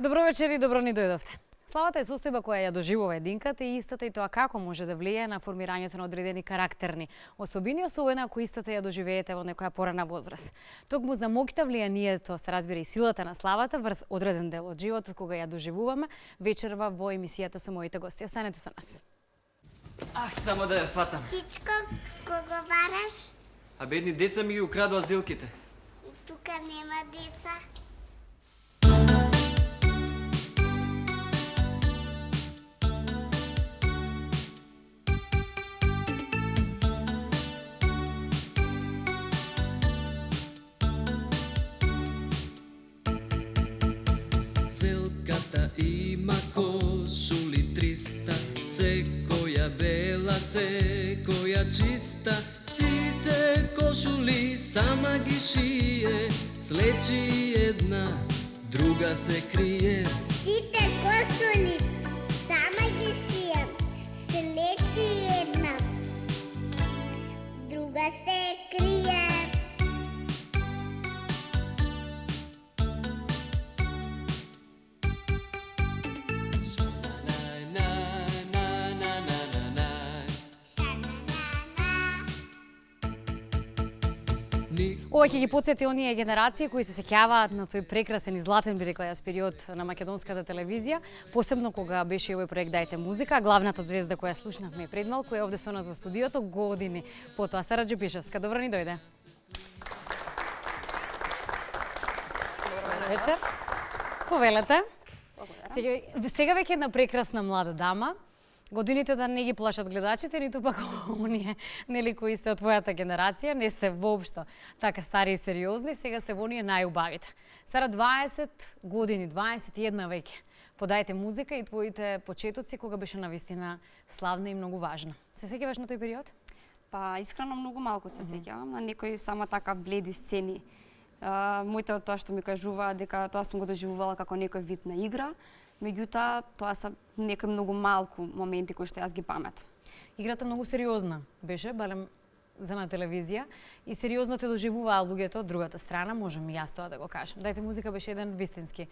Добро вечер и добро ни дојдовте. Славата е состојба која ја доживува единката и истата и тоа како може да влијае на формирањето на одредени карактерни особини, особено ако истата ја доживеете во некоја порана возраст. Токму за моќта влијанието се разбира и силата на славата врз одреден дел од животот кога ја доживуваме вечерва во емисијата со моите гости. Останете со нас. Само да ја фатам. Чичко, кого бараш? А бедни деца ми ги украдоа зилките. Тука нема деца. Зелката има кошули 300, секоја бела, секоја чиста. Сите кошули сама ги шие, слечи една, друга се крие. Сите кошули сама ги шијам, слечи една, друга се крие. Ова ќе ги потсети оние генерации кои се сеќаваат на тој прекрасен и златен, би рекла јас, период на македонската телевизија, посебно кога беше овој проект Дајте музика, главната звезда која слушнавме пред малку е овде со нас во студиото години потоа. Сара Џупишевска, добро ни дојде. Добро вечер. Повелете. Сега веќе една прекрасна млада дама. Годините да не ги плашат гледачите, ниту пак оние, нели, кои се од твојата генерација, не сте воопшто така стари и сериозни, сега сте во оние најубавите. Сара, 20 години, 21 веќе, подајте музика и твоите почетоци кога беше навистина славна и многу важна. Се сеќаваш на тој период? Па, искрено многу малку се сеќавам, на некои само така бледи сцени. Моите од тоа што ми кажува дека тоа сум го доживувала како некој вид на игра, меѓутоа тоа се некои многу малку моменти кои што јас ги паметам. Играта многу сериозна беше, барем за на телевизија, и сериозно те доживуваа луѓето од другата страна, можам и јас тоа да го кажам. Дајте музика беше еден вистински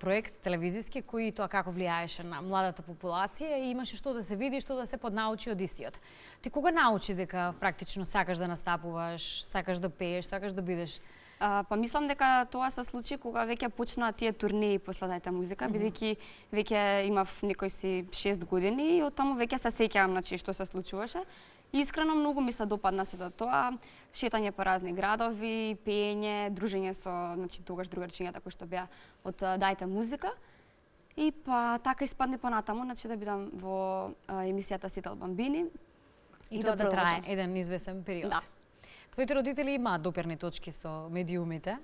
проект телевизиски кој тоа како влијаеше на младата популација и имаше што да се види, што да се поднаучи од истиот. Ти кога научи дека практично сакаш да настапуваш, сакаш да пееш, сакаш да бидеш? Па мислам дека тоа се случи кога веќе почнаа тие турнеи после Дајте музика, бидејќи веќе имав некои си 6 години и оттаму веќе се сеќавам на што се случуваше. И искрено многу ми се допадна сето тоа, шетање по разни градови, пеење, дружење со, тогаш другарчињата кои што беа од Дајте музика. И па така испадне понатаму, да бидам во емисијата Сител Бамбини. И тоа да трае еден извесен период. Да. Твоите родители имаат доперни точки со медиумите,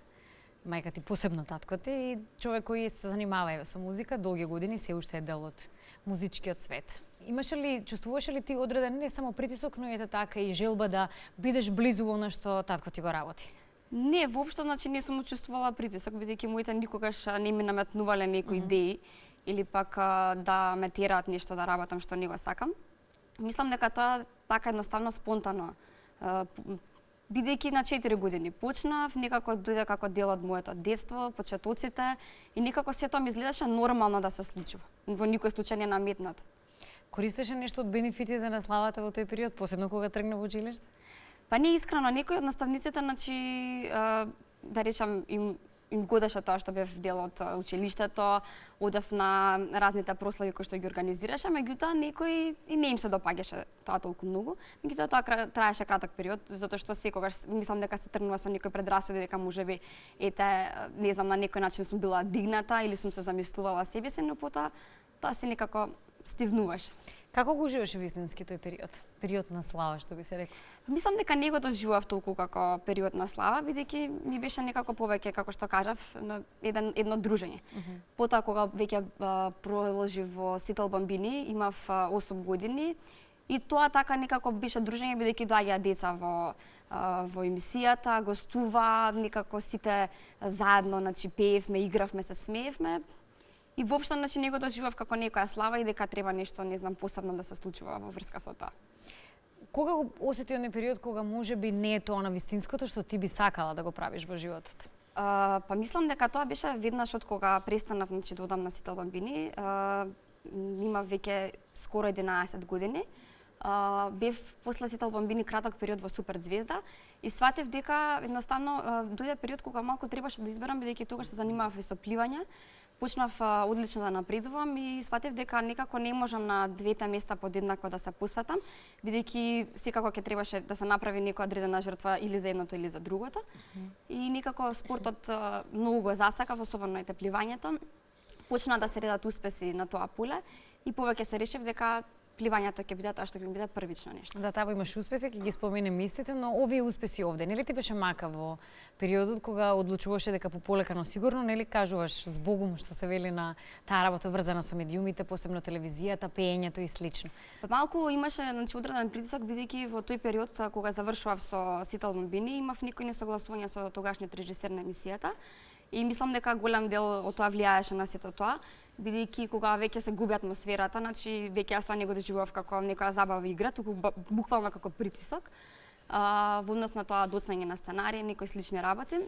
мајка ти посебно татко ти, и човек кој се занимава со музика долги години, се уште е дел од музичкиот свет. Имаше ли, чувствуваше ли ти одреден не само притисок, но ете така и желба да бидеш близу во она што татко ти го работи? Не, воопшто, не сум чувствувала притисок, бидејќи моите никогаш не ми наметнувале некои идеи или пак да ме тераат нешто да работам што не го сакам. Мислам дека тоа така едноставно спонтано, бидејќи на 4 години почнав, некако дојде како дел од моето детство, почетоците и некако сето ми изгледаше нормално да се случува. Во никој случај не наметнат. Користеше нешто од бенефитите на славата во тој период, посебно кога тргна во училиште? Па не искрено, некои од наставниците, да речам, им годеше тоа што бев дел од училиштето, одев на разните прослави кои што ги организираше, меѓутоа некои и не им се допаѓаше тоа толку многу. Меѓутоа тоа траеше краток период, затоа што секогаш мислам дека се тргнува со некои предрасуди дека можеби не знам, на некој начин сум била дигната или сум се замислувала себе си, но потоа тоа се некако стивнуваше. Како го уживаше вистински тој период? Период на слава, што би се рекла? Мислам дека не го доживував толку како период на слава, бидејќи ми беше некако повеќе, како што кажав, едно дружење. Потоа кога веќе продолжив во Сител Бамбини, имав 8 години и тоа така некако беше дружење, бидејќи доаѓаа деца во емисијата, гостува, некако сите заедно, пеевме, игравме, се смеевме. И воопшто не го доживав како некоја слава и дека треба нешто, не знам, посебно да се случува во врска со тоа. Кога го осети оној период кога можеби не е тоа на вистинското што ти би сакала да го правиш во животот? Па мислам дека тоа беше веднаш од кога престанав да одам на Сител Бамбини. Има веќе скоро 11 години. Бев после Сител Бамбини краток период во Супер Звезда и сватев дека едноставно дојде период кога малку требаше да изберам, бидејќи тогаш се занимавав и со пливање. Почнав одлично да напредувам и сватев дека некако не можам на двете места подеднакво да се посветам, бидејќи секако ќе требаше да се направи некоја одредена жртва или за едното или за другото. И некако спортот многу го засакав, особено ете пливањето. Почна да се редат успеси на тоа поле и повеќе се решив дека пливањето ќе биде тоа што ќе ми биде првично нешто. Да, тамо имаш успеси, ќе ги споменем истите, но овие успеси овде, нели ти беше мака во периодот кога одлучуваше дека пополека, но сигурно нели кажуваш збогум што се вели на таа работа врзана со медиумите, посебно телевизијата, пеењето и слично. Малку имаше одреден притисок, бидејќи во тој период кога завршував со Сител Бамбини, имав некои несогласувања со тогашниот режисер на емисијата и мислам дека голем дел од тоа влијаеше на сето тоа, бидејќи кога веќе се губи атмосферата, значи веќе јас тоа не го доживував како некоја забава игра, туку буквално како притисок во однос на тоа досање на сценарии, некои слични работи.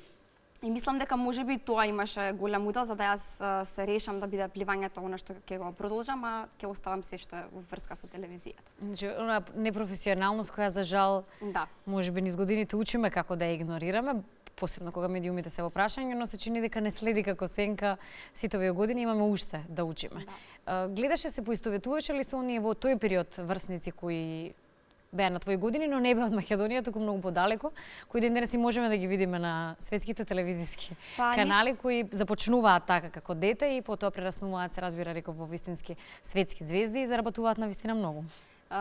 И мислам дека можеби тоа имаше голем удел за да јас се решам да биде пливањето она што ќе го продолжам, а ќе оставам се што е во врска со телевизијата. Значи, она непрофесионалност која за жал, Да. можеби низ годините учиме како да ја игнорираме, посебно кога медиумите се во прашање, но се чини дека не следи како сенка сите овие години, имаме уште да учиме. Да. Гледаше се, поистоветуваше ли со оние во тој период врсници кои беа на твои години, но не беа од Македонија, туку многу подалеку, кои ден денес и можеме да ги видиме на светските телевизиски канали, кои започнуваат така како дете и потоа прераснуваат, се разбира, реков, во вистински светски звезди и заработуваат на вистина многу.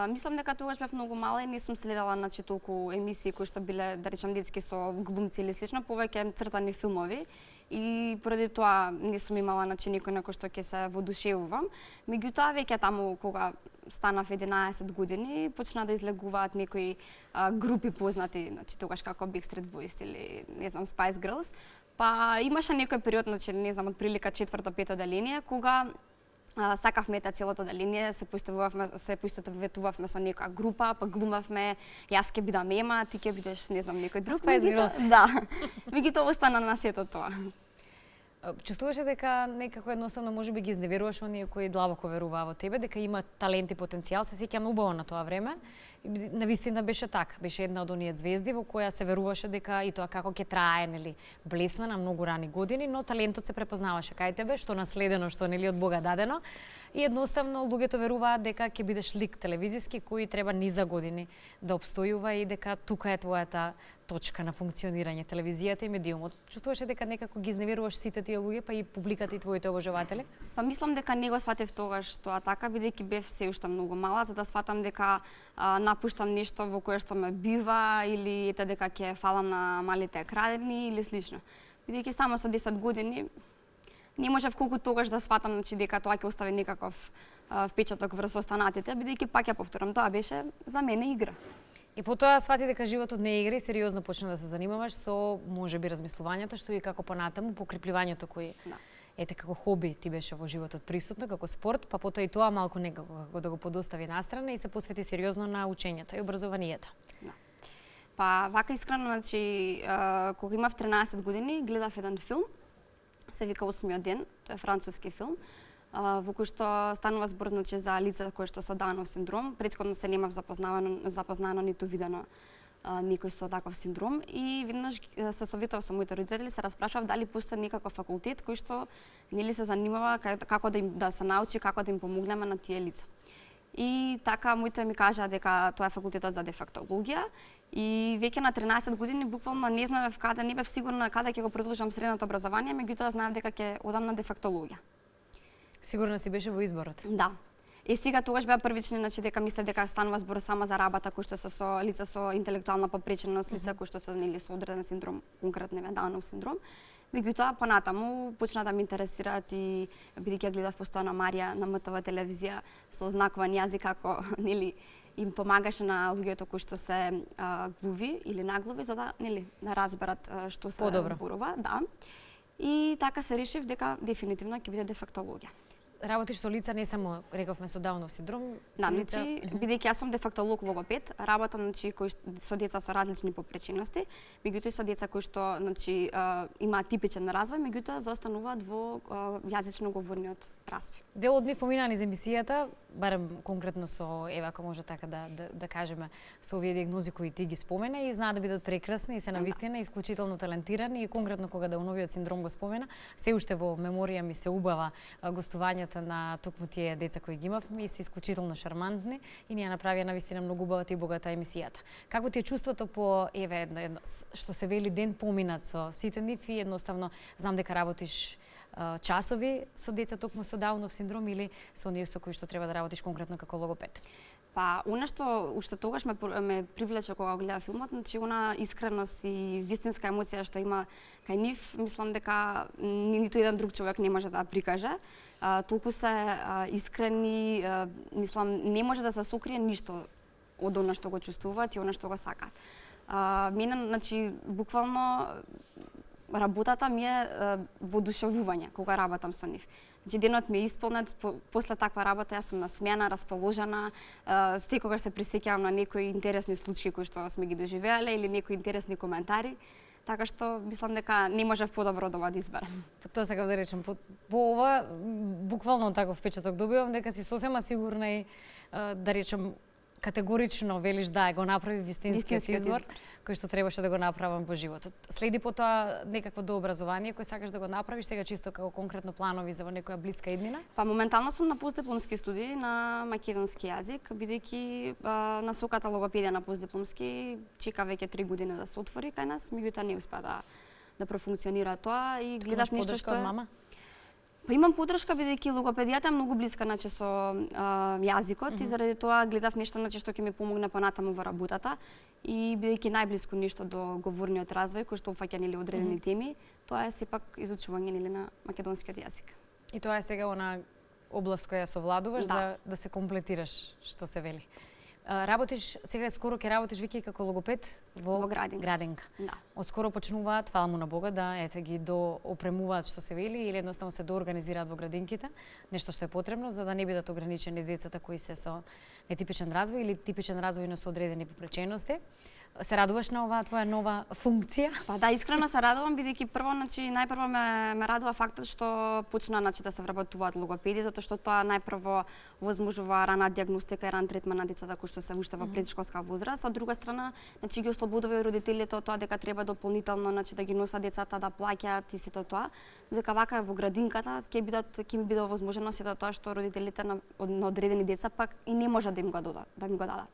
Мислам дека тогаш бев многу мала и не сум следела толку емисии кои што биле, да речам, детски со глумци или слично, повеќе цртани филмови. И поради тоа не сум имала некој на кој што ќе се воодушевувам. Меѓутоа веќе таму кога станав 11 години, почна да излегуваат некои групи познати, тогаш како Backstreet Boys или не знам Spice Girls. Па имаше некој период, не знам, од прилика 4-5 оделение, кога сакавме целото оделение, се поистоветувавме со некоја група, па глумавме, јас ќе бидам Ема, ти ќе бидеш не знам некој друг. Spice Girls. Да. Меѓутоа остана на сето тоа. Чувствуваше дека некако едноставно можеби ги изневеруваш оние кои длабоко веруваа во тебе, дека има талент и потенцијал, се сеќам убаво на тоа време. И навистина беше така, беше една од оние звезди во која се веруваше дека и тоа како ќе трае, нели, блесна на многу рани години, но талентот се препознаваше кај тебе, што наследено, што нели од Бога дадено. И едноставно луѓето веруваат дека ќе бидеш лик телевизиски кој треба низа години да обстојува и дека тука е твојата точка на функционирање телевизијата и медиумот. Чувствуваше дека некако ги изневеруваш сите тие луѓе, па и публиката и твоите обожаватели? Па мислам дека не го сватев тогаш тоа така, бидејќи бев се уште многу мала, за да сватам дека напуштам нешто во кое што ме бива или ете дека ќе фалам на малите екранни или слично. Бидејќи само со 10 години не можев колку тогаш да сватам дека тоа ќе остави некаков впечаток врз останатите, бидејќи пак ја повторам, тоа беше за мене игра. И потоа свати дека животот не е игра и сериозно почна да се занимаваш со можеби размислувањата, што и како понатаму покрипливањето кои ете како хоби ти беше во животот присутно, како спорт, па потоа и тоа малку некако да го подостави настрана и се посвети сериозно на учењето и образованието. Да. Па вака искрено, кога имав 13 години, гледав еден филм, се вика Осмиот ден, тоа е француски филм, во кој што станува збор за лице кои што со Даунов синдром. Претходно се немав запознано ниту видено некој со таков синдром и веднаш се советував со моите родители, се распрашував дали постои некаков факултет кој што нели се занимава како да се научи како да им помогнеме на тие лица. И така моите ми кажаа дека тоа е факултетот за дефектологија и веќе на 13 години буквално не знаев каде, не бев сигурна каде ќе го продолжам средното образование, меѓутоа знаев дека ќе одам на дефектологија. Сигурно си беше во изборот. Да. И сега тогаш беа првични, дека мислев дека станува збор само за работа кои што се со лица со интелектуална попреченост, лица кои што се нели со одреден синдром, конкретно Даунов синдром. Меѓутоа понатаму почна да ме интересираат и бидејќи гледав постојано Марија на МТВ телевизија со знаковен јазик како нели им помагаше на луѓето кои што се глуви или наглуви за да нели да разберат што се зборува, да. И така се решив дека дефинитивно ќе биде дефектологија. работиш со лица не само рековме со Даунов синдром, со Да, лица. значи, бидејќи јас сум дефактолог логопед, работам значи со деца со различни попречености, меѓутоа и со деца кои што значи имаат типичен развој, меѓутоа заостануваат во јазично говорниот развој. Дел од нив поминаа низ емисијата, барем конкретно со Ева, ако може така да кажеме, со овие диагнози кои ти ги спомена и знаат да бидат прекрасни и се навистина исклучително талентирани и конкретно кога Дауновиот синдром го спомена, се уште во меморија ми се убава гостувањата на токму тие деца кои ги имавме и се исклучително шармантни и ние направија навистина многу убавата и богата емисијата. Како ти е чувството по Еве што се вели ден поминат со сите нив и едноставно знам дека работиш часови со деца токму со Даунов синдром или со оние со кои што треба да работиш конкретно како логопед? Па, она што уште тогаш ме привлече кога го гледав филмот, значи она искреност и вистинска емоција што има кај нив, мислам дека ниту еден друг човек не може да прикаже. Толку се искрени, мислам, не може да се сокрие ништо од она што го чувствуваат и она што го сакаат. Мене, значи, буквално работата ми е воодушевување кога работам со нив. Значи денот ми е исполнет, после таква работа јас сум насмеана, расположена, секогаш се присеќавам на некои интересни случаи кои што сме ги доживеале или некои интересни коментари, така што мислам дека не можев подобро од ова да изберам. Тоа сакам да речем, по ова буквално таков впечаток добивам дека си сосема сигурна и да речем категорично велиш да го направи вистинскиот избор кој што требаше да го направам во животот. Следи потоа некакво дообразование кој сакаш да го направиш сега чисто како конкретно планови за во некоја блиска иднина? Па моментално сум на постдипломски студии на македонски јазик, бидејќи насоката логопедија на постдипломски чека веќе 3 години да се отвори кај нас, меѓутоа не успеа да профункционира тоа и гледаш нешто што од мама? Па имам поддршка бидејќи логопедијата е многу блиска значи со јазикот и заради тоа гледав нешто значи што ќе ми помогне понатаму во работата и бидејќи најблиско нешто до говорниот развој кој што опфаќа нели одредени теми, тоа е сепак изучување нели на македонскиот јазик. И тоа е сега она област која совладуваш за да се комплетираш, што се вели. Работиш, сега скоро ќе работиш веќе како логопед во Градинка. Да. Одскоро почнуваат, фала му на Бога, да ете ги доопремуваат што се вели или едноставно се доорганизираат во градинките, нешто што е потребно за да не бидат ограничени децата кои се со нетипичен развој или типичен развој но со одредени попречености. Се радуваш на оваа твоја нова функција? Па да, искрено се радувам бидејќи прво значи најпрво ме радува фактот што почна значи да се вработуваат логопеди затоа што тоа најпрво возможува рана дијагностика и ран третман на децата кои што се уште во предшколска возраст, од друга страна значи ги ослободува и родителите од тоа дека треба дополнително значи да ги носат децата да плаќаат и сето тоа, дека вака во градинката ќе ми биде овозможено сето тоа што родителите на одредени деца пак и не можат да им го дадат.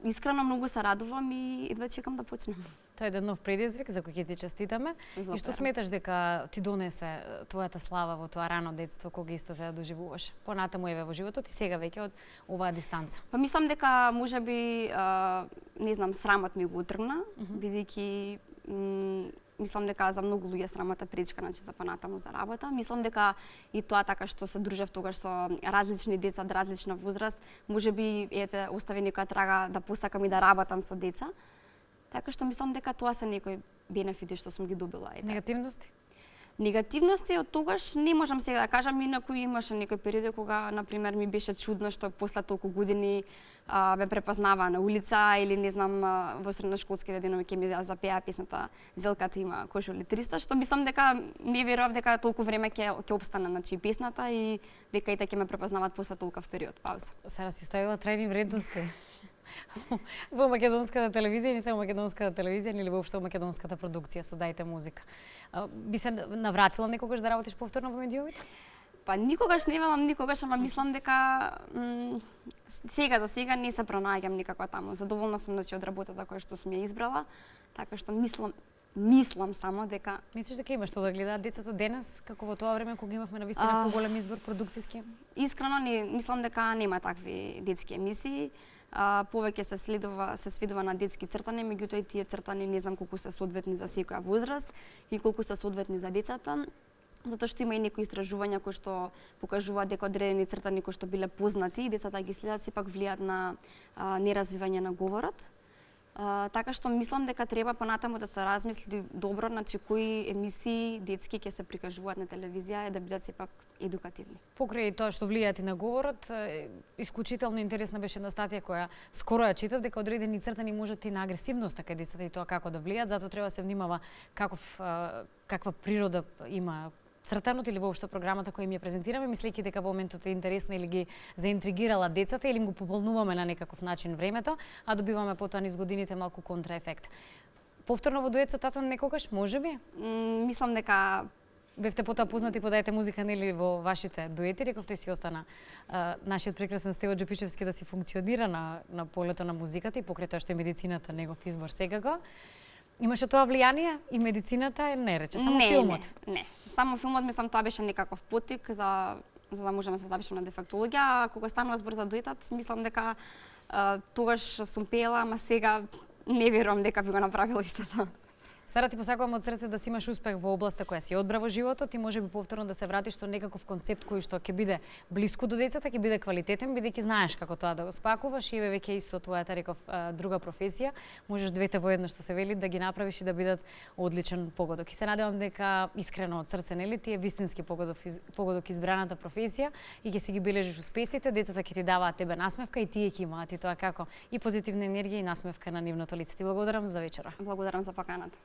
Искрено многу се радувам и едва чекам да почнем. Тоа е еден нов предизвик за кој ќе ти честитаме. И што сметаш дека ти донесе твојата слава во тоа рано детство кога исто те доживуваш? Понатаму еве во животот и сега веќе од оваа дистанца. Па мислам дека можеби не знам срамот ми го утргна, бидејќи мислам дека за многу луѓе срамата пречка значи за понатаму за работа. Мислам дека и тоа така што се дружев тогаш со различни деца од различна возраст, можеби ете остави некоја трага да посакам и да работам со деца. Така што мислам дека тоа се некои бенефити што сум ги добила. Негативности? Негативности од тогаш не можам сега да кажам, инаку имаше некои периоди кога на пример ми беше чудно што после толку години ме препознава на улица или не знам во средношколските денови ќе ми запеа песната Зелката има кошули 300, што мислам дека не верував дека толку време ќе опстане значи песната и дека и ќе ме препознаваат после толков период пауза. Сара си оставила трајни вредности. Во македонската телевизија, не само македонската телевизија, или воопшто во македонската продукција со Дајте музика. Би се навратила некогаш да работиш повторно во медиумите? Па никогаш не велам никогаш, ама мислам дека сега за сега не се пронаѓам никако таму. Задоволна сум значи од работата која што сум ја избрала, така што мислам само дека Мислиш дека има што да гледаат децата денес, како во тоа време кога имавме навистина поголем избор продукциски? Искрено не мислам дека нема такви детски емисии. Повеќе се сведува на детски цртани, меѓутоа и тие цртани не знам колку се соодветни за секоја возраст и колку се соодветни за децата. Затоа што има и некои истражувања кои што покажуваат дека одредени цртани кои што биле познати и децата ги следат сепак влијаат на неразвивање на говорот. Така што мислам дека треба понатаму да се размисли добро, значи кои емисии детски ќе се прикажуваат на телевизија и да бидат сепак едукативни. Покрај тоа што влијаат и на говорот, исклучително интересна беше една статија која скоро ја читав, дека одредени цртани можат и на агресивноста кај децата и тоа како да влијаат, затоа треба да се внимава каква природа има цртанот или воопшто програмата која им ја презентираме, мислејќи дека во моментот е интересна или ги заинтригирала децата или им го пополнуваме на некаков начин времето, а добиваме потоа низ годините малку контраефект. Повторно во дует со тато некогаш, можеби? Мислам дека бевте потоа познати по Дајте музика, нели, во вашите дуети, рековте си остана нашиот прекрасен Стево Джепишевски да си функционира на полето на музиката и покрај тоа што е медицината негов избор секако. Имаше тоа влијание и медицината не рече, само филмот? Не. Само филмот, мислам, тоа беше некаков потик за да можеме да се запишеме на дефектологија, а кога станува збор за дуетот, мислам дека тогаш сум пеела, ама сега не верувам дека би го направила истото. Сара, ти посакувам од срце да си имаш успех во областа која си одбра во животот и можеби повторно да се вратиш со некаков концепт кој што ќе биде блиску до децата, ќе биде квалитетен, бидејќи знаеш како тоа да го спакуваш и веќе и со твојата, реков, друга професија, можеш двете во едно што се вели да ги направиш и да бидат одличен погодок. И се надевам дека искрено од срце, нели, ти е вистински погодок избраната професија и ќе си ги бележиш успесите, децата ќе ти даваат тебе насмевка и тие ќе имаат и тоа како и позитивна енергија и насмевка на нивното лице. Ти благодарам за вечера. Благодарам за поканата.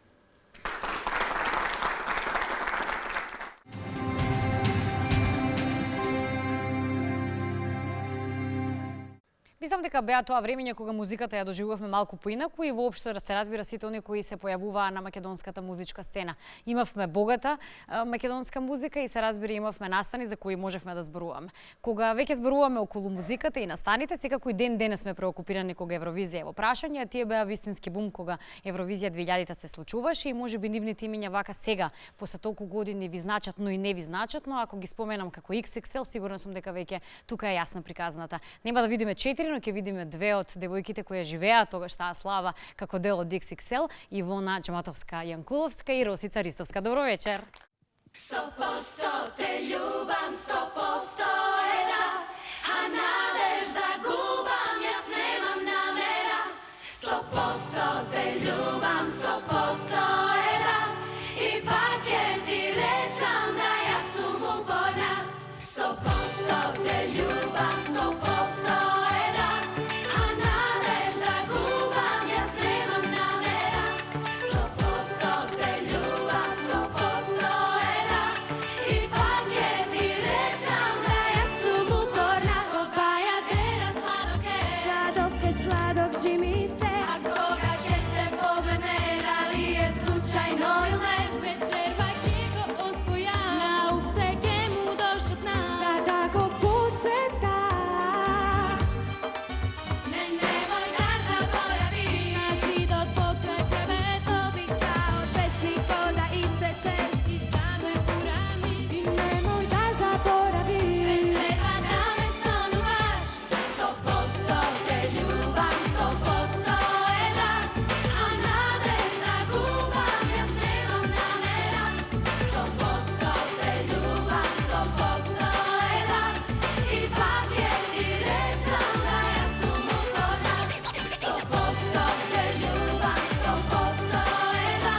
Мислам дека беа тоа времења кога музиката ја доживувавме малку поинаку и воопшто да се разбира сите оние кои се појавуваа на македонската музичка сцена. Имавме богата македонска музика и се разбира имавме настани за кои можевме да зборуваме. Кога веќе зборуваме околу музиката и настаните, секако и ден сме преокупирани кога Евровизија е во прашање, а тие беа вистински бум кога Евровизија 2000-та се случуваше и можеби нивните имиња вака сега после толку години ви значат, но и не ви значат, но ако ги споменам како XXL, сигурна сум дека веќе тука е јасна приказната. Нема да видиме 4, но ќе видиме две од девојките кои живеат тогаш таа слава како дел од XXL, Ивона Џаматовска-Јанкуловска и Росица Ристовска. Добро вечер. 100% те љубам, 100% една, а надежда губам, јас немам намера. 100% те љубам, 100% една, и пак ќе ти речам да јас сум упорна. 100% те љубам, 100% една, а надежда губам, јас немам намера. 100% те љубам, 100% една, и пак ќе ти речам да јас сум упорна. Копаја гледа сладок жими се, а кога ќе те погледне, дали е случајно или не, вечерва ќе го освоја, на ухце ќе му дошепна, да го поцета. Немој да заборавиш, на зидот покрај тебе то би као песнико да исечеш и да ме урами. И немој да заборавиш, вечерва да ме сонуваш. 100% те љубам, 100% една, а надежда губам, јас немам намера. 100% те љубам, 100% една, и пак ќе ти речам да јас сум упорна. 100% те љубам, 100% една,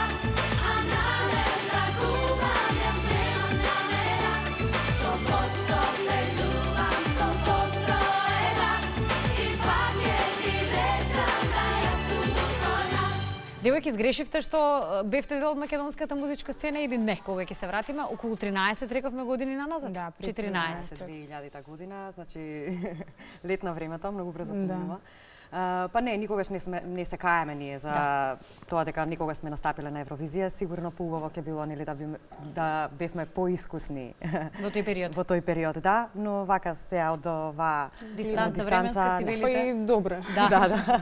а надежда губам, јас немам намера. 100% те љубам, 100% една, и пак ќе ти речам да јас сум упорна. Девојки, сгрешивте што бевте дел од македонската музичка сцена или не? Кога ќе се вратиме? Околу 13, рековме, години наназад? Да, при 14. 2000-та година, значи лет на времето, многу брзо поминува. Па не, никогаш не се каеме ние за тоа дека никогаш сме настапиле на Евровизија. Сигурно поубаво ќе било, нели, да бевме поискусни Во тој период. во тој период, да, но вака сега од ова Дистанца временска си не. велите? Па и добро. Да.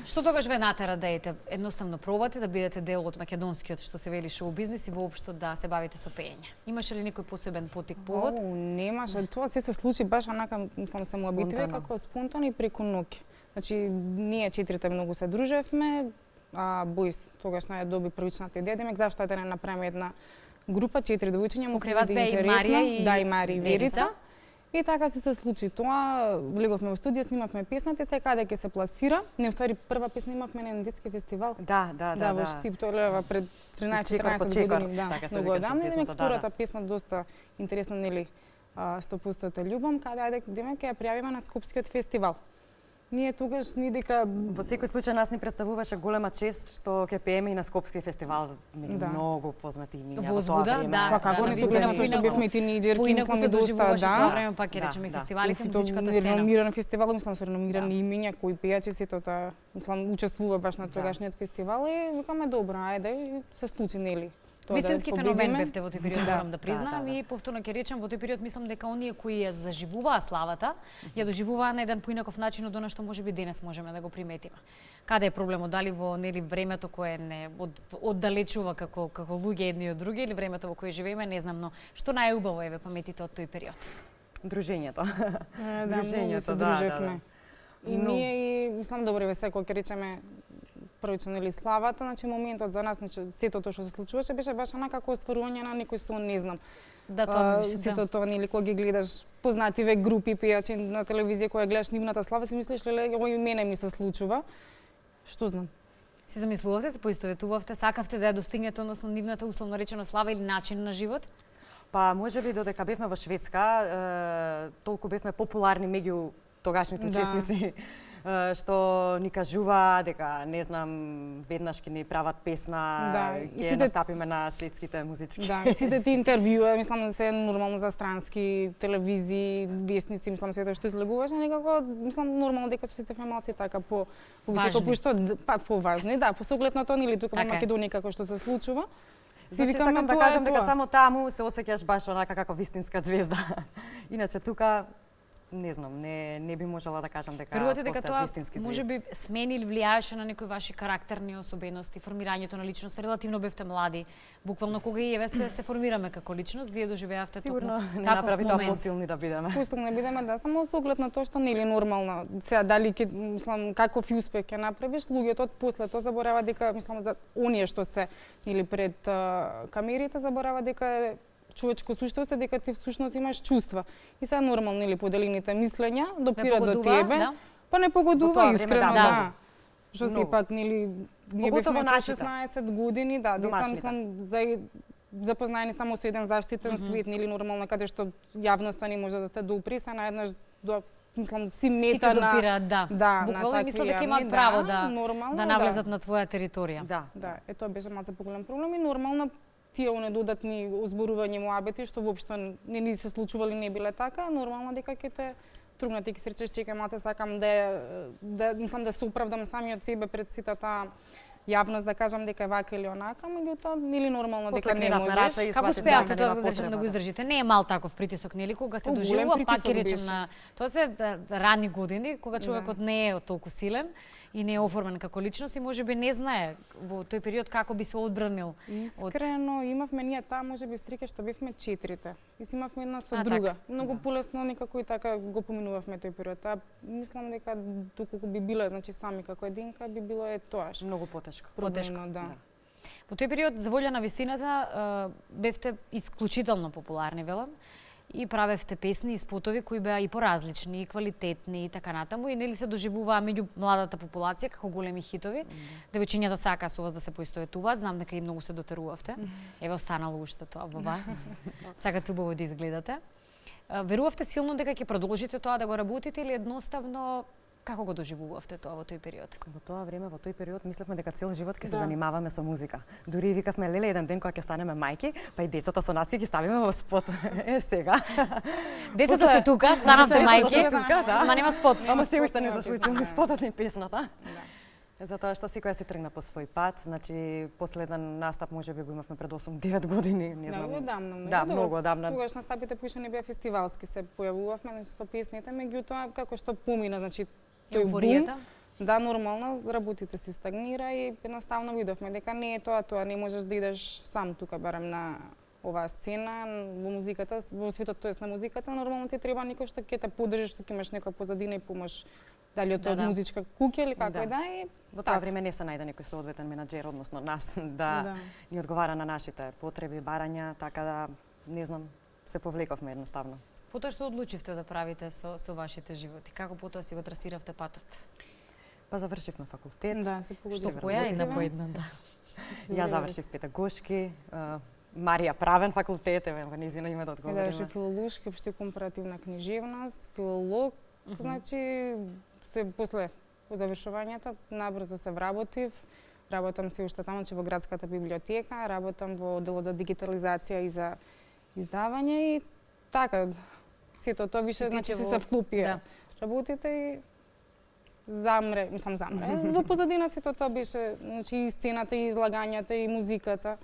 Што тогаш ве натера да ете едноставно пробате да бидете дел од македонскиот, што се вели, шоу бизнис и воопшто да се бавите со пеење? Имаше ли некој посебен потик, повод? Немаше, тоа се случи баш онака, мислам, само обитиве Спонтано. како спонтано и преку ноќ. Значи, ние четирите многу се дружевме, а Боис тогаш ја доби првичната идеја, демек зашто да не направиме една група, 4 девојчиња, му Покрај се вас биде беа и интересно. Марија и Да, и Марија и Верица. Верица. И така се случи тоа, влеговме во студио, снимавме песната и се каде ќе се пласира. Не, уствари прва песна имавме на еден детски фестивал. Да. Во Штип, тоа пред 13-14 години, да, многу одамна. И втората песна доста интересна, нели, 100% љубам, каде ајде демек ќе ја пријавиме на Скопскиот фестивал. Ние тогаш ни дека во секој случај нас ни представуваше голема чест што ќе пееме и на Скопски фестивал, многу познати имиња во тоа време. Па како не спогледам тоа што бевме тинејџерки, мислам доста, тоа време пак ќе речеме фестивалите, музичката сцена. Реномиран фестивал, мислам со реномирани имиња кои пејачи сето тоа, мислам учествува баш на тогашниот фестивал и викаме добро, ајде се случи нели. Вистински феномен бевте во тој период, морам да признам, и повторно ќе речем во тој период мислам дека оние кои ја заживуваа славата, ја доживуваа на еден поинаков начин од она што можеби денес можеме да го приметиме. Каде е проблемот, дали во нели времето кое не оддалечува како луѓе едни од други или времето во кое живееме, не знам, но што најубаво е ве паметите од тој период? Дружењето. Дружењето, се дружевме. И ние и мислам добро ве секој ќе речеме првично нели славата, значи моментот за нас, значи сето тоа што се случуваше беше баш онака како остварување на некој сон, не знам. Да, тоа сето тоа нели кога ги гледаш познативе групи пејачи на телевизија, кога гледаш нивната слава, си мислиш леле ој мене ми се случува. Што знам. Си замислувавте, се поистоветувавте, сакавте да ја достигнете, односно нивната условно речено слава или начин на живот? Па можеби додека бевме во Шведска, толку бевме популарни меѓу тогашните учесници. Што ни кажува дека не знам веднаш ќе ни прават песна, ќе настапиме на светските музички. Да, и сите ти интервјуа, мислам да се нормално за странски телевизии, вестници, мислам сето што излегуваше, некако мислам нормално дека се сите малци така по високо пушто, па поважни, да, по соглед на тоа или тука во Македонија како што се случува. Си викаме да кажам дека само таму се осеќаш баш онака како вистинска звезда. Иначе тука не знам, не би можела да кажам дека верувате дека тоа вистински можеби смени или влијаеше на некои ваши карактерни особености, формирањето на личност, релативно бевте млади, буквално кога и еве се формираме како личност, вие доживеавте сигурно не направи тоа посилни да бидеме. Посилни бидеме, да, само со оглед на тоа што нели нормално. Сега дали ќе мислам каков успех ќе направиш, луѓето после тоа заборава дека мислам за оние што се или пред камерите заборава дека човечко суштво се дека ти всушност имаш чувства. И сега нормално или поделените мислења допират до тебе. Да. Па не погодува искрено, да. Што си пак нели ние бевме на 16 години, да, деца мислам запознаени само со еден заштитен свет, нели нормално каде што јавноста не може да те допри, се наеднаш до мислам си мета на допираат, да. Буквално мислам дека имаат право да навлезат на твоја територија. Да. Тоа беше малку поголем проблем и нормално тие оне додатни озборување муабети што воопшто не ни се случували, не биле така, нормално дека ќе те тргнат и ќе се речеш чекај малце, сакам да мислам да се оправдам самиот себе пред сите таа јавност да кажам дека е вака или онака, меѓутоа нели нормално дека не можеш. Како успеавте тоа да го издржите? Не е мал таков притисок, нели, кога се доживува, пак ќе речем на тоа се ранни години, кога човекот не е толку силен и не е оформен како личност и можеби не знае во тој период како би се одбранил. Искрено имавме ние таа можеби стрike што бевме 4-те. И си имавме една со друга. Многу полесно некако и така го поминувавме тој период. Мислам дека доколку би биле значи сами како единка би било тоаш. Многу потешко. Да. Во тој период за волја на вистината бевте исклучително популарни, велам. И правевте песни и спотови кои беа и поразлични, и квалитетни и така натаму и нели се доживуваа меѓу младата популација како големи хитови. Девојчињата сакаа со вас да се поистоветуваат, знам дека и многу се дотерувавте. Еве останало уште тоа во вас. Сакате убаво да изгледате. Верувавте силно дека ќе продолжите тоа да го работите или едноставно како го доживувавте тоа во тој период? Во тоа време, во тој период, мислевме дека цел живот ќе се занимаваме со музика. Дури викавме, леле, еден ден кога ќе станеме мајки, па и децата со нас ќе ги ставиме во спот. Сега. Децата се тука, станавте мајки, ама нема спот. Ама се уште не се случи ни спотот ни песната. Затоа што секоја се тргна по свој пат, значи последен настап можеби го имавме пред 8-9 години, не знам. Многу одамна, да, многу одамна. Тогаш настапите поише не беа фестивалски, се појавувавме со песните, меѓутоа како што помина, значи тој еуфоријата. Да, нормално, работите се стагнира и едноставно видовме дека не е тоа, не можеш да идеш сам тука барем на оваа сцена во музиката, во светот тоест на музиката, нормално ти треба некој што ќе те поддржи, што ќе имаш нека позадина и помош, дали од музичка куќа или како и во тоа време не се најде некој соодветен менаџер, односно нас да ни одговара на нашите потреби, барања, така да не знам, се повлековме едноставно. Потоа што одлучивте да правите со вашите животи? Како потоа си го трасиравте патот? Па завршивме факултет. Да, се погоди. Што поја и на поеднан, да. Ја завршив педагошки, Марија правен факултет, еве во низино име да Ја одговориме. завршив филолошки, општа компаративна книжевност, филолог, значи се после завршувањето набрзо се вработив. Работам се уште таму, во градската библиотека, работам во делот за дигитализација и за издавање и така сето тоа више значи се вклупија. Да. Работите и замре. Во позадина сето тоа беше, значи и сцената, и излагањата, и музиката.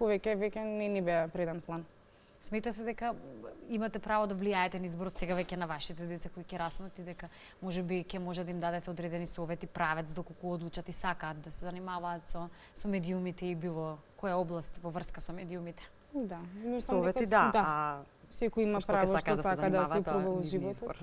Веќе не ни беа преден план. Сметате дека имате право да влијаете на изборот сега веќе на вашите деца кои ќе раснат и дека можеби ќе може да им дадете одредени совети, правец доколку одлучат и сакаат да се занимаваат со медиумите и било која област во врска со медиумите? Да, Совети да, секој има со што ќе право сака што да се сака да се занимава, упробува во нивниот животот. избор.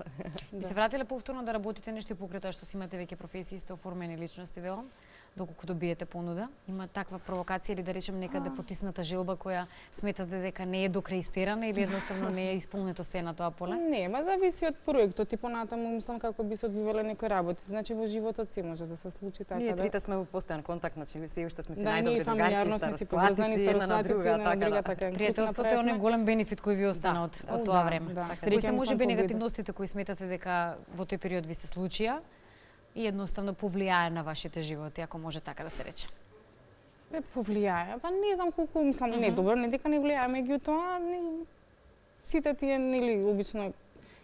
Би се вратиле повторно да работите нешто и покрај тоа што си имате веќе професии, сте оформени личности, велам, доколку добиете понуда? Има таква провокација или да речем некаде потисната желба која сметате дека не е докрај или едноставно не е исполнето се на тоа поле? Не, ма зависи од проектот и понатаму мислам како би се одвивале некои работи. Значи во животот се може да се случи така Ние да. трите сме во постојан контакт, значи се уште сме си Да, ние најдобри фамилиарно другари, сме си поврзани, старосватици, една на друга, така. Пријателството е оној голем бенефит кој ви остана од тоа време. Да, Кои се можеби негативностите кои сметате дека во тој период ви се случија и едноставно повлијае на вашите животи, ако може така да се рече? Бе повлијае, па не знам колку, мислам, не добро, не дека не влијае, меѓутоа сите тие нели обично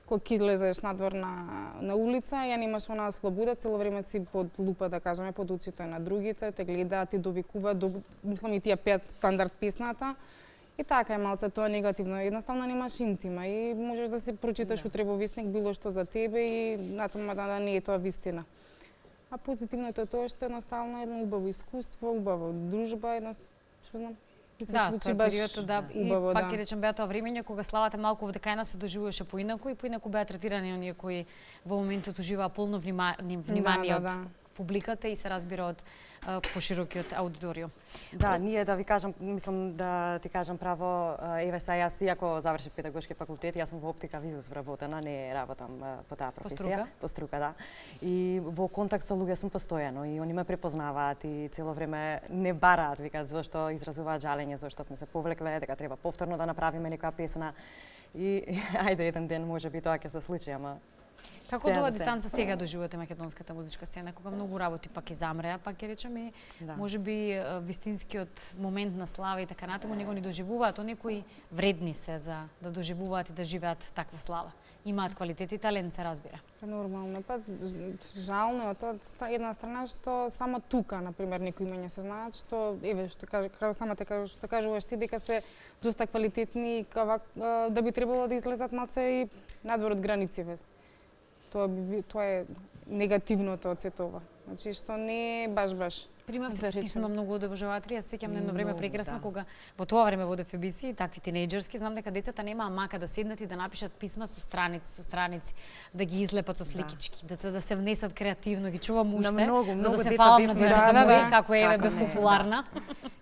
кога ќе излезеш надвор на улица, ја немаш онаа слобода, цело време си под лупа, да кажеме, под очите на другите, те гледаат и довикуваат, мислам и тие пеат стандард песната. И така е малце тоа негативно, едноставно немаш интима и можеш да си прочиташ утре во вестник било што за тебе и натаму да не е тоа вистина. А позитивното е тоа што едноставно е едно убаво искуство, убава дружба, едноставно се случи баш убаво, и пак ќе речем беа тоа времење кога славата малку во Декајна се доживуваше поинаку и поинаку беа третирани оние кои во моментот уживаа полно внимание од публиката и се разбира од поширокиот аудиториум. Да, ние да ви кажам, мислам да ти кажам право, еве са јас иако завршив педагошки факултет, јас сум во оптика визус вработена, не работам по таа професија, по струка, да. И во контакт со луѓе сум постојано и они ме препознаваат и цело време не бараат, викаат зошто изразуваат жалење, зошто сме се повлекле, дека треба повторно да направиме некоја песна. И ајде еден ден можеби тоа ќе се случи, ама Како до дистанца сега доживувате македонската музичка сцена, кога многу работи пак и замреа, пак ќе речеме, можеби вистинскиот момент на слава и така натаму него ни доживуваат оние кои вредни се за да доживуваат и да живеат таква слава. Имаат квалитет и талент, се разбира. Нормално, па жално е тоа една страна што само тука, на пример, некои имења се знаат што еве што како самата што кажуваш ти дека се доста квалитетни да би требало да излезат малце и надвор од границите. Тоа е негативното од сето ова. Значи што не е баш. Примавте писма многу од обожаватели, јас сеќам на едно време прекрасно кога во тоа време во ДФБС и такви тинејџерски, знам дека децата немаа мака да седнат и да напишат писма со страници, да ги излепат со сликички, да се внесат креативно, ги чувам уште, за да се фалам на децата мои како еве бев популарна.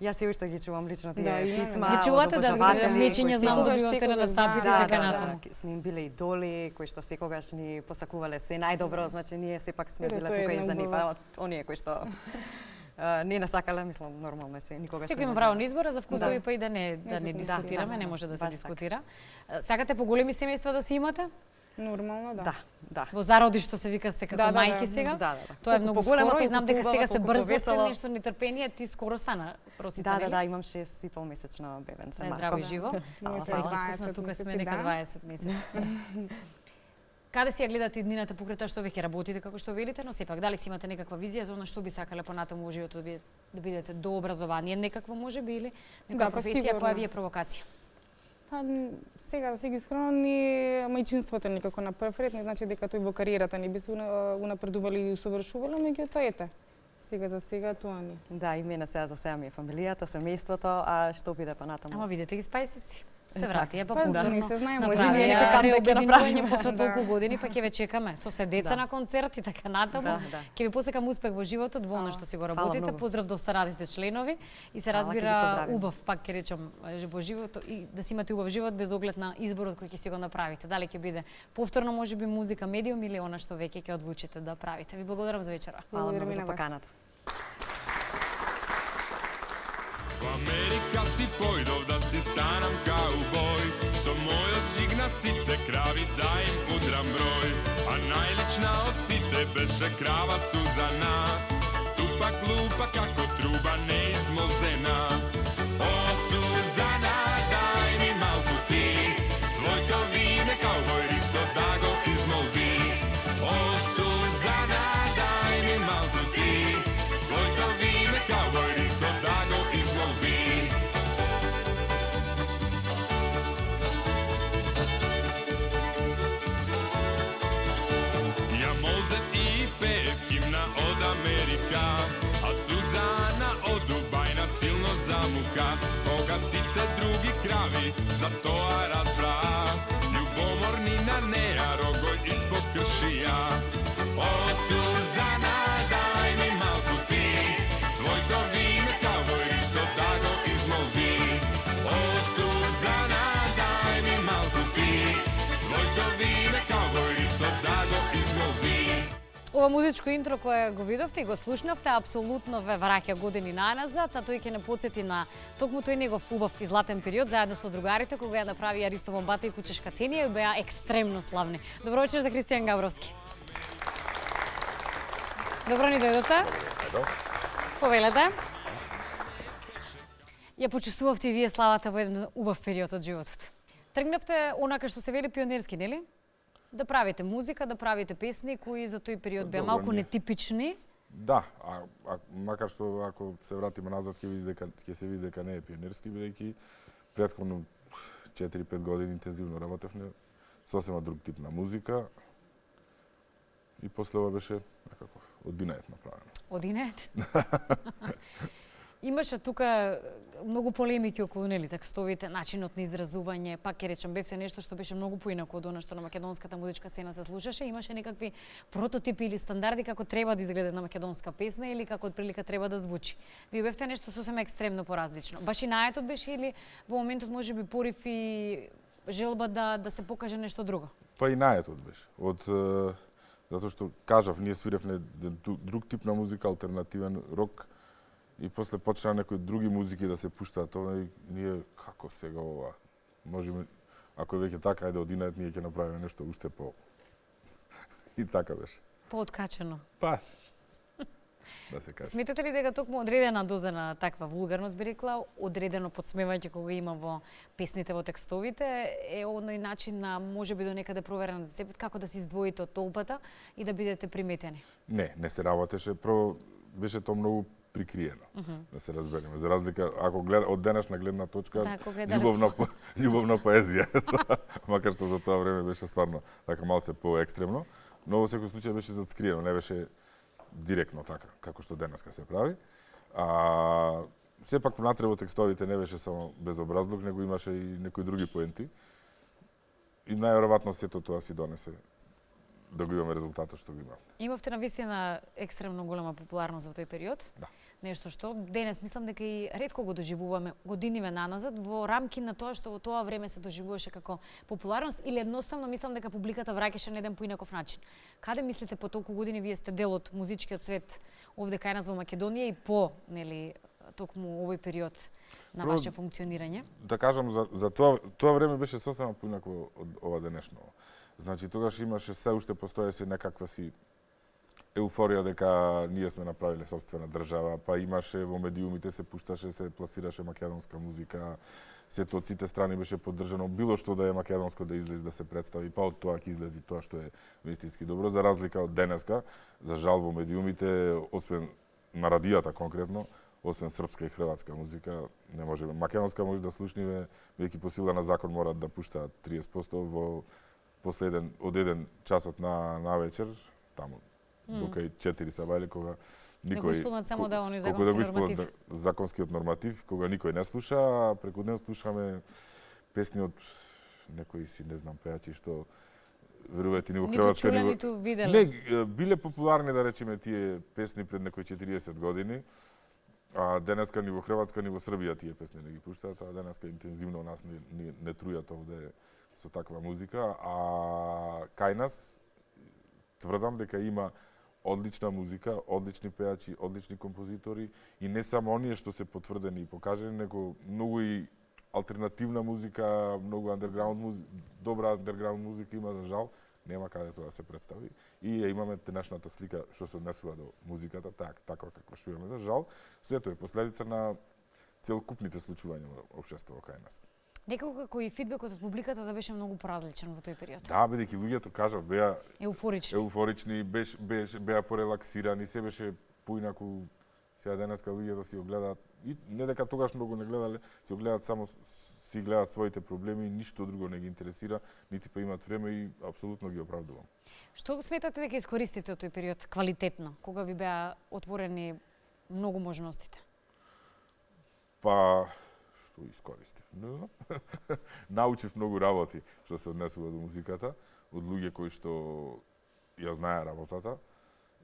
Јас и уште ги чувам лично тие писма. Ги чувате да мечење знам добивате на настапите и така натаму. Сме им биле идоли кои што секогаш ни посакувале се најдобро, значи ние сепак сме биле тука и за нив, оние кои што не насакале, мислам, нормално се, никогаш. Секој има право на избора, за вкусови па и да не дискутираме, не може да се дискутира. Сакате поголеми семејства да си имате? Нормално, да. Да. Во зароди што се вика сте како мајки сега. Тоа е многу скоро и знам дека сега се брзате нешто нетрпение, ти скоро стана Росица, нели? Да, имам 6,5 месечно бебенце. Здраво и живо. Тука сме дека 20 месеци. Каде си ја гледате иднината покрај тоа што веќе работите, како што велите, но сепак, дали си имате некаква визија за она што би сакале понатаму во животот да бидете до образование, некакво можеби или некоја професија која ви е провокација? Па сега да се ги искрено ни мајчинството некако на прв ред, не значи дека тој во кариерата ни би се унапредували и усовршувале, меѓутоа ете. Сега за сега тоа ни. Да, и мене сега за сега ми е фамилијата, семејството, а што биде понатаму? Ама видете ги спајсеци. се врати, па Па да, повторно. не се знае, направи може ние ја некој камбек ќе реобединување направиме. после Да. толку години, па ќе ве чекаме со седеца на концерт и така натаму. Да. Ќе ви посекам успех во животот, во она што си го Фала работите. многу. Поздрав до старатите членови и се Фала, ќе ги разбира поздравим. убав, пак ќе речам, во животот и да си имате убав живот без оглед на изборот кој ќе си го направите. Дали ќе биде повторно можеби музика, медиум или она што веќе ќе одлучите да правите. Ви благодарам за вечера. Фала Благодарим многу и за на вас. поканата. U Amerika si pojdov da si staram kauboj. So mojot žigna site kravi da im udram broj. A najlična od site beše krava Suzana. Tupa klupa kako truba neizmolzena. O Suzana, daj mi malku ti. Tvojko vine kauboj risto da go izmolzi. O Suzana, daj mi malku ti. Tvojko vine kauboj risto da go izmolzi. Ja Mozet i Pep himna od Amerika, a Suzana od Dubajna silno zamuka. Koga si te drugi kravi, za to a razbra. Ljubomornina neja rogoj ispod kršija. O Suzana, daj mi malku ti, tvojko vime kauboj isto da go izmolzi. O Suzana, daj mi malku ti, tvojko vime kauboj isto da go izmolzi. Ова музичко интро кое го видовте и го слушнавте, апсолутно ве враќа години наназад, а тој ќе не потсети на токму тој негов убав и златен период заедно со другарите кога ја направи Аристо Бомбата и Кучешка Тенија и беа екстремно славни. Добро вечер за Кристијан Габровски. Добро ни дојдовте. Повелете. Ја почувствувавте и вие славата во еден убав период од животот. Тргнавте онака што се вели пионерски, нели? Да правите музика, да правите песни кои за тој период беа Добро, малку ние. нетипични. Да, макар што ако се вратиме назад ќе се види дека не е пионерски, бидејќи претходно 4-5 години интензивно работевме сосема друг тип на музика и после ова беше некако од Динајет направено. Одинет. Имаше тука многу полемики околу нели текстовите, начинот на изразување, пак ќе речам бевте нешто што беше многу поинако од она што на македонската музичка сцена се слушаше, имаше некакви прототипи или стандарди како треба да изгледа една македонска песна или како отприлика треба да звучи. Вие бевте нешто сосема екстремно поразлично. Баш и наетот беше или во моментот можеби порив и желба да се покаже нешто друго? Па и наетот беше. Затоа што кажав, ние свиревме друг тип на музика, алтернативен рок, и после почна некои други музики да се пуштаат, тоа и ние како сега ова. Можеме, ако е веќе така, ајде од Динајет ние ќе направиме нешто уште по и така беше. Пооткачено. Па да се каже. Сметате ли дека токму одредена доза на таква вулгарност би рекла, одредено подсмевање кога има во песните, во текстовите, е оној начин на можеби до некаде проверен за себе, како да се издвоите од толпата и да бидете приметени? Не се работеше, прво беше тоа многу прикриено, да се разбереме. За разлика, ако гледа од денешна гледна точка, Да, кога е љубовна поезија. Макар што за тоа време беше стварно така малце поекстремно, но во секој случај беше зацкриено, не беше директно така, како што денеска се прави. Сепак внатре во текстовите не беше само безобразлук, него имаше и некои други поенти. И најверојатно сето тоа си донесе да го имаме резултатот што го имавме. Имавте на вистина екстремно голема популарност во тој период. Да. Нешто што денес мислам дека и ретко го доживуваме годиниве наназад во рамки на тоа што во тоа време се доживуваше како популарност или едноставно мислам дека публиката враќаше на еден поинаков начин. Каде мислите по толку години вие сте дел од музичкиот свет овде кај нас во Македонија и по нели токму овој период на Прво, ваше функционирање? Да кажам, за тоа време беше сосема поинакво од ова денешно. Значи, тогаш имаше се уште постоеше некаква си еуфорија дека ние сме направиле сопствена држава, па имаше во медиумите се пушташе, се пласираше македонска музика, сето од сите страни беше поддржано, било што да е македонско да излезе да се представи, па од тоа ќе излези тоа што е вистински добро, за разлика од денеска, за жал во медиумите, освен на радијата конкретно, освен српска и хрватска музика, не можеме. Македонска може да слушнеме, веќе по сила на закон морат да пуштаат 30% во после од еден часот на вечер, таму до кај 4 сабајле, кога никој... Да го исполнат само да оној законски норматив. законскиот норматив, кога никој не слуша, а преку ден слушаме песни од некои си, не знам, пејачи што верувате ни во Ниту Хрватска, чуле, ни во... ниту виделе. Не, биле популарни, да речеме, тие песни пред некои 40 години, а денеска ни во Хрватска, ни во Србија тие песни не ги пуштаат, а денеска интензивно нас не трујат овде со таква музика, а кај нас тврдам дека има одлична музика, одлични пејачи, одлични композитори и не само оние што се потврдени и покажани, него многу и алтернативна музика, многу андерграунд музика, добра андерграунд музика има, за жал, нема каде тоа да се представи. И ја имаме денешната слика што се однесува до музиката, таква каква што имаме, за жал. Сето е последица на целокупните случувања во општеството кај нас. Некако како и фидбекот од публиката да беше многу поразличен во тој период. Да, бидејќи луѓето кажав беа Еуфорични. беа порелаксирани, се беше поинаку. Сега денеска луѓето си огледаат, и не дека тогаш многу не гледале, си огледаат само си гледаат своите проблеми, ништо друго не ги интересира, нити па имаат време и апсолутно ги оправдувам. Што сметате дека искористите од тој период квалитетно, кога ви беа отворени многу можностите? Па, што искористив? Не знам. Научив многу работи што се однесува до музиката, од луѓе кои што ја знае работата,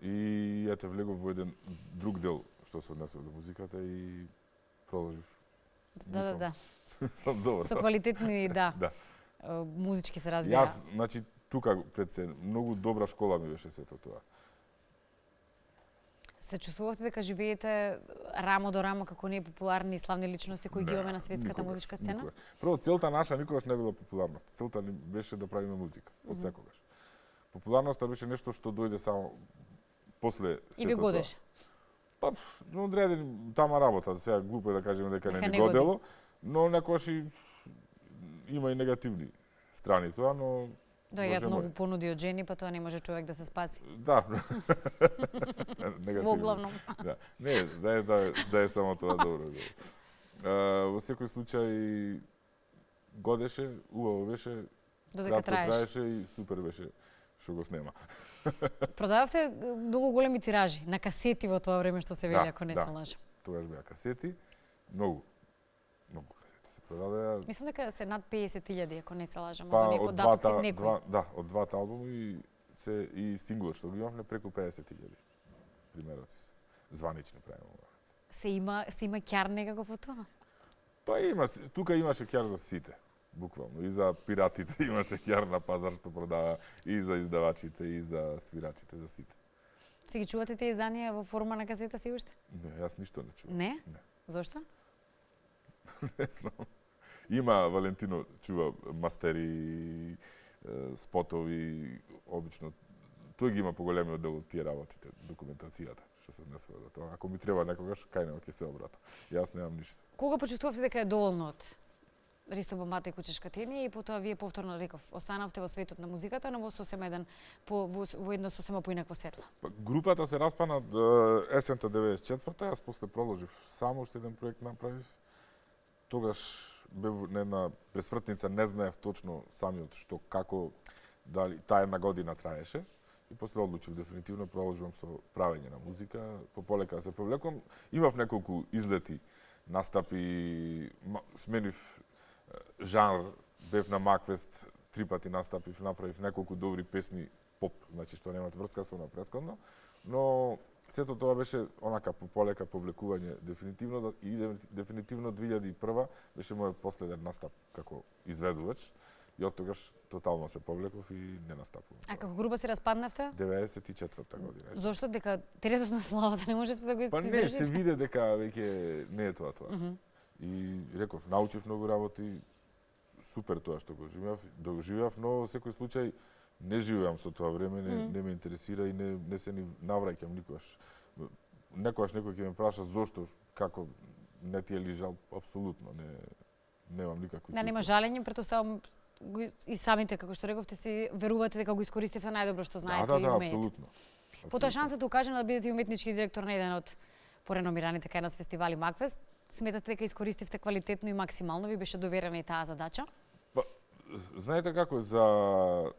и ете влегов во еден друг дел што се однесува до музиката и продолжив. Да. Добро. Со квалитетни, да. Да. Музички се разбира. Јас, значи, тука пред се, многу добра школа ми беше сето тоа. Се чувствувавте дека живеете рамо до рамо како ние популарни и славни личности кои ги имаме на светската музичка сцена? Никогаш. Прво, целта наша никогаш не била популарност. Целта ни беше да правиме музика, од секогаш. Популарноста беше нешто што дојде само после сето И ви годеше? Па, одредени тама работа, сега глупо е да кажеме дека не ни годело, но некогаш и има и негативни страни тоа, но Доаѓаат многу понуди од жени, па тоа не може човек да се спаси. Да. Во главном. Да. Не, да е само тоа добро. Во секој случај годеше, убаво беше, додека траеше и супер беше што го снема. Продававте многу големи тиражи на касети во тоа време што се вели, ако не се лажам. Тогаш беа касети, многу касети се продадеа. Мислам дека се над 50.000, ако не се лажам, па, од некој датоци некој. Да, од двата албуми и синглот што го имавме преку 50.000 примероци се. Званични правиме. Се има ќар некако во тоа? Па тука имаше ќар за сите. Буквално. И за пиратите имаше ќар на пазар што продава, и за издавачите, и за свирачите, за сите. Се ги чувате тие изданија во форма на касета си уште? Не, јас ништо не чувам. Не? Зошто? Не знам. Има, Валентино чува мастери, спотови, обично. Тој ги има поголемиот дел од тие работите, документацијата, што се однесува до тоа. Ако ми треба некогаш, кај него ќе се обрата. Јас немам ништо. Кога почувствувавте дека е доволно од Ристо Бомбата и Кучешка тенија и потоа вие повторно реков, останавте во светот на музиката, но во сосема во едно сосема поинакво светло? Групата се распана есента 94-та, јас после продолжив само уште еден проект направив. Тогаш бев на една пресвртница, не знаев точно самиот што, како, дали таа една година траеше. И после одлучив дефинитивно продолжувам со правење на музика, пополека се повлекувам. Имав неколку излети, настапи, сменив жанр, бев на Макфест, 3 пати настапив, направив неколку добри песни поп, значи што немаат врска со претходно, но сето тоа беше онака пополека повлекување дефинитивно и дефинитивно 2001 беше мојот последен настап како изведувач. И од тогаш тотално се повлеков и не настапувам. А како група се распаднавте? 94-та година. Зошто? Дека теретот на славата не можете да го издржите? Па не, се виде дека веќе не е тоа. И реков, научив многу работи, супер тоа што го живеав, но во секој случај не живеам со тоа време, не ме интересира и не се ни навраќам никогаш. Некогаш некој ќе ме праша зошто, како не ти е ли жал, апсолутно немам никакви. Да, нема жалење, претоставам и самите, како што рековте, си верувате дека го искористивте најдобро што знаете и умеете. Апсолутно. Потоа шансата укажена да бидете уметнички директор на еден од пореномираните кај нас фестивали Макфест. Сметате дека искористивте квалитетно и максимално, ви беше доверена и таа задача? Па, знаете како, за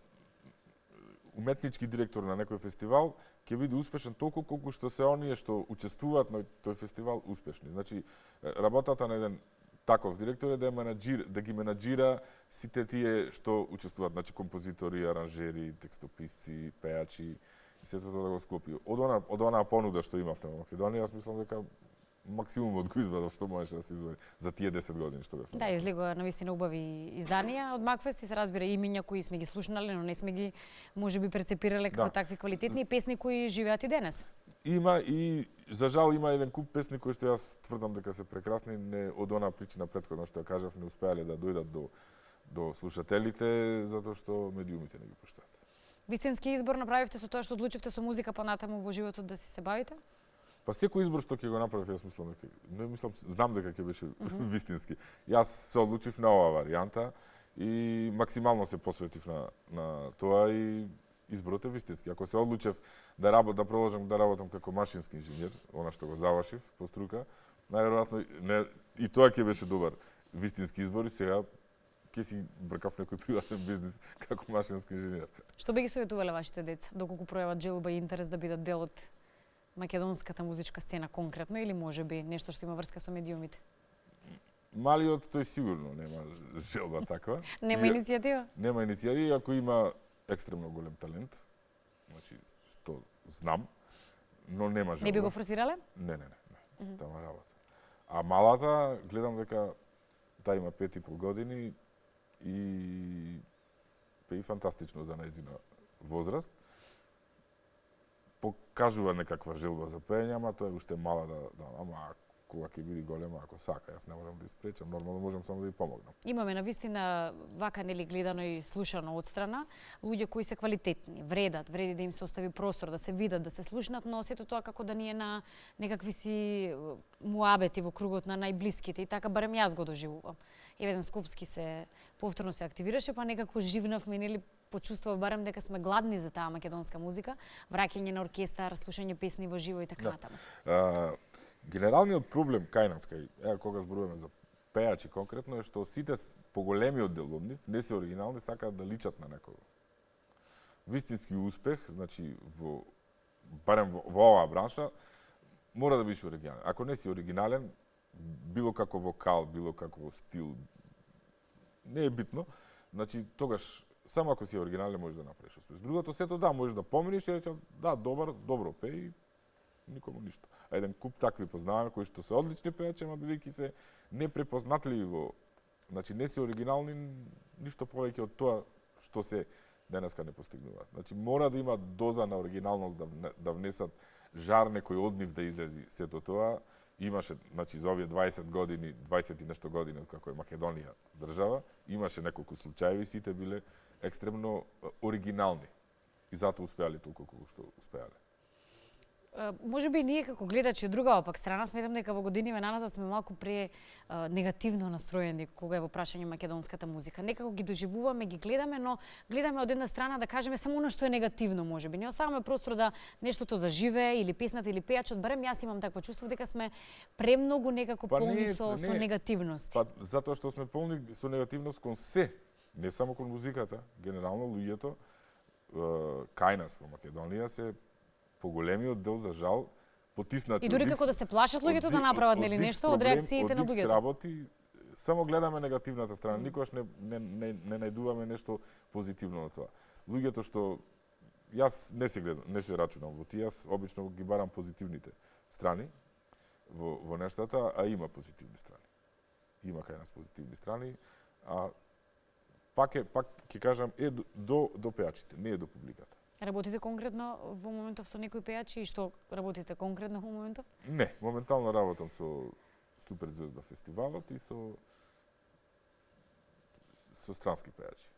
уметнички директор на некој фестивал ќе биде успешен толку колку што се оние што учествуваат на тој фестивал успешни. Значи, работата на еден таков директор е да ги менаџира сите тие што учествуваат, значи композитори, аранжери, текстописци, пејачи, и сето тоа да го склопи. Од онаа понуда што имавме во Македонија, јас мислам дека максимумот го извадов што можеше да се извади за тие 10 години што бев. Да, излегува навистина убави изданија од Макфест и се разбира имиња кои сме ги слушнали, но не сме ги можеби прецепирале како такви квалитетни песни кои живеат и денес. Има и за жал има еден куп песни кои што јас тврдам дека се прекрасни, не од онаа причина претходно што ја кажав, не успеале да дојдат до слушателите затоа што медиумите не ги пуштаат. Вистински избор направивте со тоа што одлучивте со музика понатаму во животот да си се бавите? Па секој избор што ќе го направив, јас мислам дека знам дека ќе беше вистински. Јас се одлучив на оваа варијанта и максимално се посветив на тоа и изборот е вистински. Ако се одлучев да продолжам да работам како машински инженер, она што го завршив по струка, најверојатно и тоа ќе беше добар вистински избор и сега ќе си бркав некој приватен бизнис како машински инженер. Што би ги советувале вашите деца, доколку пројават желба и интерес да бидат дел од македонската музичка сцена конкретно или можеби нешто што има врска со медиумите? Малиот тој сигурно нема желба таква. Нема иницијатива? Нема иницијатива, ако има екстремно голем талент, значи што знам, но нема желба. Не би го форсирале? Не. Тама работа. А малата гледам дека таа има 5,5 години и пее фантастично за нејзина возраст. Покажува некаква желба за пеење, ама тоа е уште мала ама кога ќе биде голема, ако сака, јас не можам да испречам, нормално можам само да ја помогнам. Имаме навистина вака нели гледано и слушано одстрана луѓе кои се квалитетни, вреди да им се остави простор, да се видат, да се слушнат, но сето тоа како да ние на некакви си муабети во кругот на најблиските и така барем јас го доживувам. Еведен Скопски се повторно се активираше, па некако живнавме нели почувствував барем дека сме гладни за таа македонска музика, враќање на оркестар, слушање песни во живо и така натаму. Генералниот проблем кај нас, кога зборуваме за пејачи конкретно, е што сите поголемиот дел од нив не се оригинални, сакаат да личат на некого. Вистински успех, значи барем во оваа бранша, мора да бидеш оригинален. Ако не си оригинален, било како вокал, било како стил, не е битно, значи тогаш само ако си оригинален можеш да направиш успех. Другото сето можеш да поминиш и речеш добро пеј, никому ништо. А еден куп такви познаваме кои што се одлични пејачи, ама бидејќи се непрепознатливи значи не се оригинални, ништо повеќе од тоа што се денеска не постигнуваат. Значи мора да има доза на оригиналност да внесат жар некој од нив да излези сето тоа. Имаше, значи за овие 20 години, 20 и нешто години како е Македонија држава, имаше неколку случаи, сите биле екстремно оригинални. И затоа успеале толку колку што успеале. Можеби ние како гледачи од другава пак страна сметам дека во годиниве наназад сме малку негативно настроени кога е во прашање македонската музика. Некако ги доживуваме, ги гледаме, но гледаме од една страна да кажеме само она што е негативно можеби. Не оставаме простор да нештото заживее или песната или пејачот, барем јас имам такво чувство дека сме премногу некако полни со негативност. Па затоа што сме полни со негативност кон се, не само кон музиката, генерално луѓето кај нас во Македонија се поголемиот дел за жал потиснати. И дури како да се плашат луѓето да направат нели нешто од реакциите на луѓето. Работи, само гледаме негативната страна, никогаш не најдуваме нешто позитивно на тоа. Луѓето што јас не се рачунам во тие, јас обично ги барам позитивните страни во нештата, а има позитивни страни. Има кај нас позитивни страни, а пак ќе кажам до пејачите, не е до публиката. Работите конкретно во моментов со некои пејачи и што работите конкретно во моментов? Не, моментално работам со Суперзвезда фестивалот и со странски пејачи.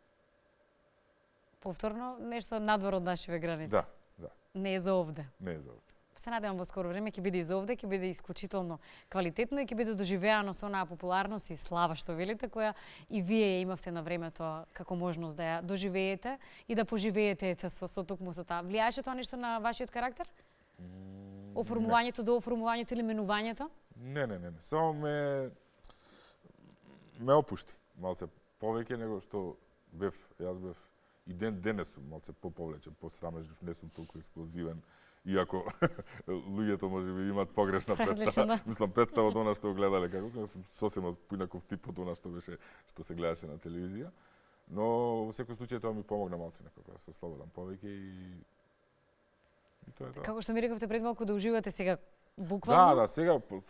Повторно нешто надвор од нашиве граници. Да. Не е за овде. Не е за овде. Се надевам во скоро време ќе биде и за овде, ќе биде исклучително квалитетно и ќе биде доживеано со онаа популарност и слава што велите, која и вие имавте на времето како можност да ја доживеете и да поживеете со токму со таа. Влијаеше тоа нешто на вашиот карактер? Оформувањето, дооформувањето или менувањето? Не. Само ме опушти малце повеќе него што јас бев и денес сум малце поповлечен, посрамежлив, не сум толку експлозивен Иако луѓето можеби имаат погрешна Различно, представа, да. мислам представа од она што го гледале како сум сосема поинаков тип од она што се гледаше на телевизија. Но во секој случај тоа ми помогна малце некако да се слободам повеќе и тоа е тоа. Како што ми рековте пред малку да уживате сега буквално? Да, сега во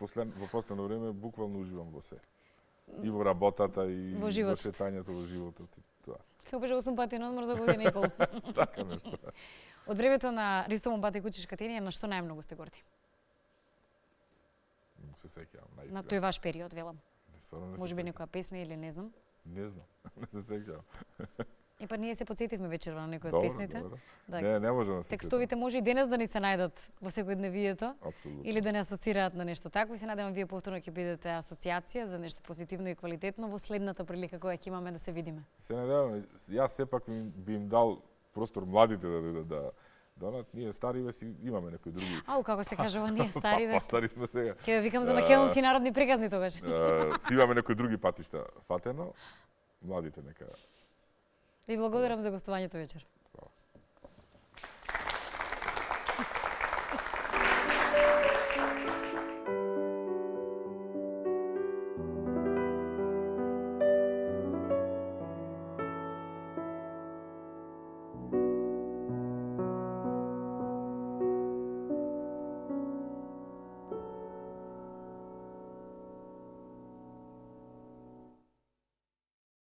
последно време буквално уживам во се. И во работата, и Во во животот. шетањето, во животот и тоа. Како беше 8 пати на одмор за година и пол. Така нешто. Од времето на Ристо Момбата и Кучешка Тенија, на што најмногу сте горди? Се сеќавам, На наистина. тој ваш период, велам. Стварно не се Може би сеќавам. некоја песна или не знам. Не знам, не се сеќавам. И па ние се подсетивме вечерва на некои од Добро, песните. добро. Да. Не можам да се Текстовите може и денес да ни се најдат во секојдневието. Апсолутно. Или да не асоцираат на нешто такво. И се надевам вие повторно ќе бидете асоциација за нешто позитивно и квалитетно во следната прилика која ќе имаме да се видиме. Се надевам, јас сепак би им дал простор младите да дојдат да донат. Ние стариве си имаме некои други. Ау, како се кажува, ние стари Па стари сме сега. Ќе ве викам за македонски народни приказни тогаш. Си имаме некои други патишта фатено. Младите нека. Ви благодарам за гостувањето вечер.